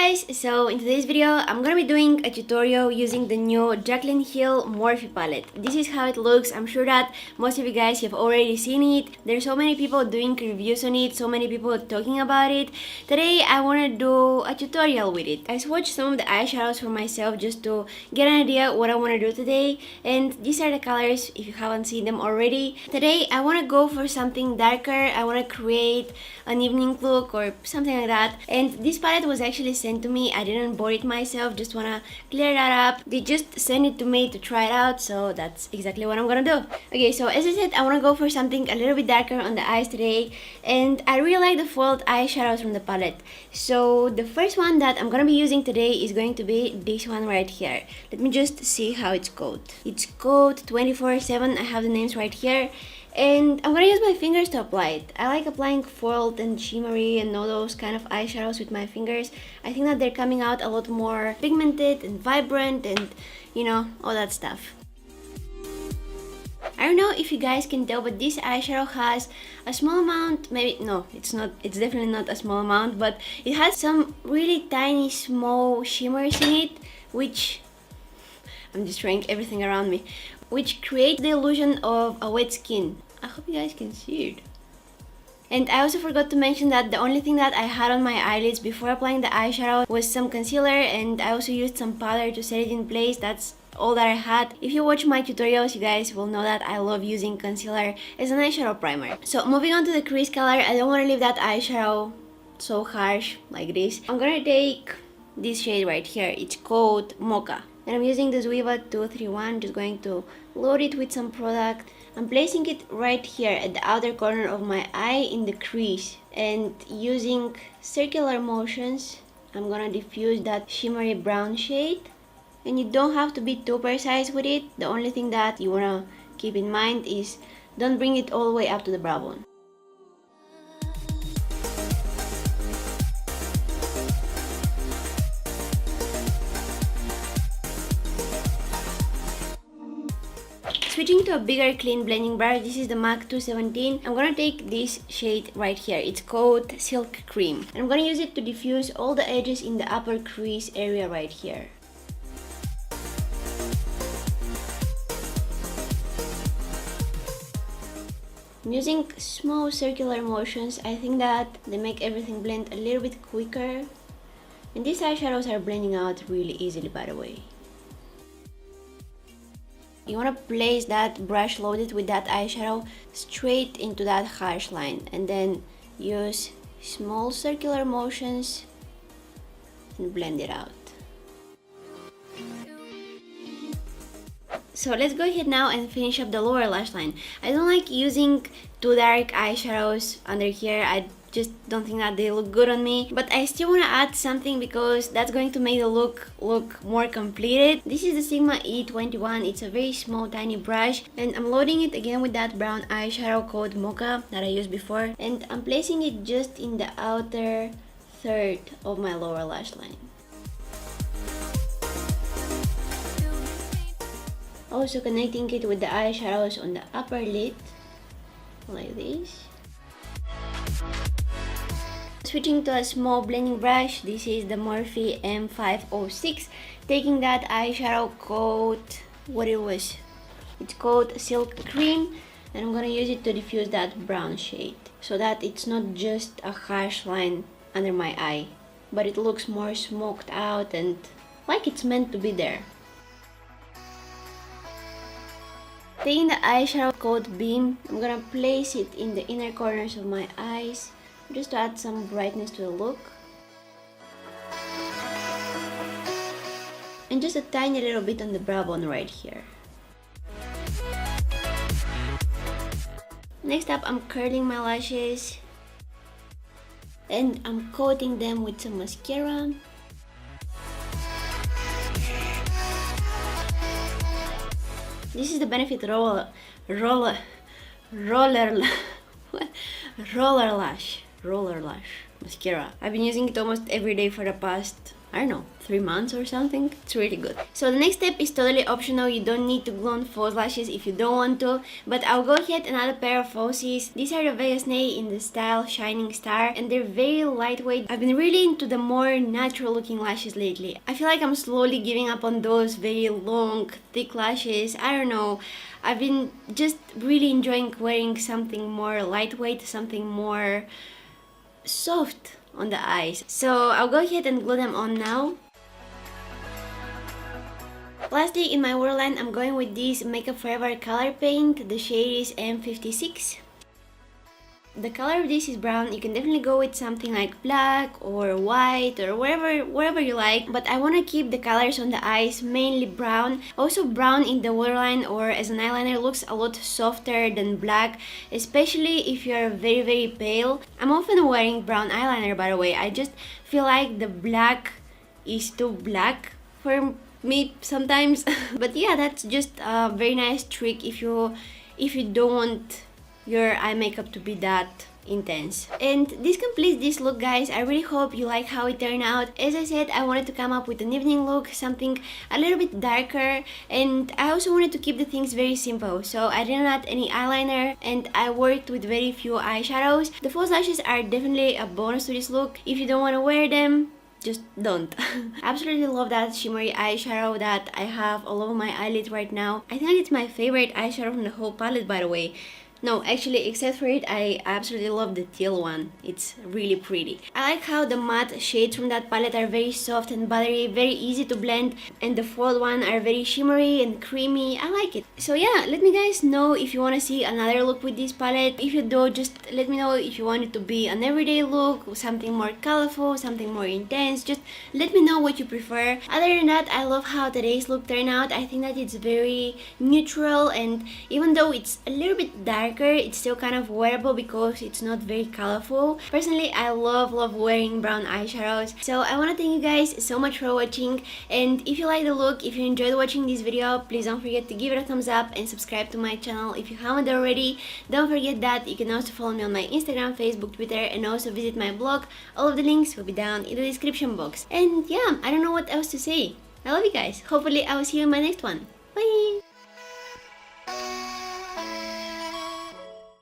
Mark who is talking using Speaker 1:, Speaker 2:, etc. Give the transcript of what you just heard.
Speaker 1: guys, so in today's video I'm gonna be doing a tutorial using the new Jaclyn Morphe palette. This is how it looks. I'm sure that most of you guys have already seen it. There's so many people doing reviews on it, so many people talking about it. Today I want to do a tutorial with it. I swatched some of the eyeshadows for myself just to get an idea what I want to do today, and these are the colors if you haven't seen them already. Today I want to go for something darker. I want to create an evening look or something like that, and this palette was actually sent to me. I didn't bought it myself, just wanna clear that up. They just sent it to me to try it out, so that's exactly what I'm gonna do. Okay, so as I said, I wanna go for something a little bit darker on the eyes today, and I really like the foiled eyeshadows from the palette. So the first one that I'm gonna be using today is going to be this one right here. Let me just see how it's called. It's called 24/7. I have the names right here. And I'm gonna use my fingers to apply it. I like applying foiled and shimmery and all those kind of eyeshadows with my fingers. I think that they're coming out a lot more pigmented and vibrant and, you know, all that stuff. I don't know if you guys can tell, but this eyeshadow has a small amount, maybe, no, it's definitely not a small amount, but it has some really tiny small shimmers in it, which, I'm destroying everything around me, which creates the illusion of a wet skin. I hope you guys can see it. And I also forgot to mention that the only thing that I had on my eyelids before applying the eyeshadow was some concealer, and I also used some powder to set it in place. That's all that I had. If you watch my tutorials, you guys will know that I love using concealer as an eyeshadow primer. So moving on to the crease color, I don't want to leave that eyeshadow so harsh like this. I'm gonna take this shade right here. It's called Mocha. And I'm using the Zwiva 231, just going to load it with some product. I'm placing it right here at the outer corner of my eye in the crease, and using circular motions I'm gonna diffuse that shimmery brown shade. And you don't have to be too precise with it. The only thing that you wanna keep in mind is don't bring it all the way up to the brow bone. Switching to a bigger clean blending brush, this is the MAC 217. I'm gonna take this shade right here. It's called Silk Cream. And I'm gonna use it to diffuse all the edges in the upper crease area right here. I'm using small circular motions. I think that they make everything blend a little bit quicker. And these eyeshadows are blending out really easily, by the way. You want to place that brush loaded with that eyeshadow straight into that harsh line, and then use small circular motions and blend it out. So let's go ahead now and finish up the lower lash line. I don't like using too dark eyeshadows under here. I just don't think that they look good on me, but I still want to add something because that's going to make the look more completed. This is the Sigma E21. It's a very small tiny brush, and I'm loading it again with that brown eyeshadow called Mocha that I used before, and I'm placing it just in the outer third of my lower lash line. Also connecting it with the eyeshadows on the upper lid like this. Switching to a small blending brush, this is the Morphe M506, taking that eyeshadow called, it's called Silk Cream, and I'm gonna use it to diffuse that brown shade so that it's not just a harsh line under my eye, but it looks more smoked out and like it's meant to be there. Taking the eyeshadow called Beam, I'm gonna place it in the inner corners of my eyes, just to add some brightness to the look. And just a tiny little bit on the brow bone right here. Next up, I'm curling my lashes. And I'm coating them with some mascara. This is the Benefit roller lash mascara. I've been using it almost every day for the past I don't know, 3 months or something. It's really good. So the next step is totally optional. You don't need to glue on false lashes if you don't want to, but I'll go ahead and add a pair of falsies. These are the Vegas Nay in the style Shining Star, and they're very lightweight. I've been really into the more natural looking lashes lately. I feel like I'm slowly giving up on those very long, thick lashes. I don't know. I've been just really enjoying wearing something more lightweight, something more soft on the eyes. So I'll go ahead and glue them on now. Lastly, in my waterline, I'm going with this Makeup Forever color paint. The shade is M56. The color of this is brown. You can definitely go with something like black or white or wherever you like, but I want to keep the colors on the eyes mainly brown. Also, brown in the waterline or as an eyeliner looks a lot softer than black, especially if you're very pale. I'm often wearing brown eyeliner, by the way. I just feel like the black is too black for me sometimes. But yeah, that's just a very nice trick if you don't want your eye makeup to be that intense. And this completes this look, guys. I really hope you like how it turned out. As I said, I wanted to come up with an evening look, something a little bit darker, and I also wanted to keep the things very simple. So I didn't add any eyeliner and I worked with very few eyeshadows. The false lashes are definitely a bonus to this look. If you don't want to wear them, just don't. Absolutely love that shimmery eyeshadow that I have all over my eyelid right now. I think it's my favorite eyeshadow from the whole palette, by the way. No, actually, except for it, I absolutely love the teal one. It's really pretty. I like how the matte shades from that palette are very soft and buttery, very easy to blend, and the foiled one are very shimmery and creamy. I like it. So yeah, let me guys know if you want to see another look with this palette. If you do, just let me know if you want it to be an everyday look, something more colorful, something more intense. Just let me know what you prefer. Other than that, I love how today's look turned out. I think that it's very neutral, and even though it's a little bit dark, it's still kind of wearable because it's not very colorful. Personally, I love wearing brown eyeshadows. So I want to thank you guys so much for watching, and if you like the look, if you enjoyed watching this video, please don't forget to give it a thumbs up and subscribe to my channel if you haven't already. Don't forget that you can also follow me on my Instagram, Facebook, Twitter, and also visit my blog. All of the links will be down in the description box. And yeah, I don't know what else to say. I love you guys. Hopefully I will see you in my next one. Bye!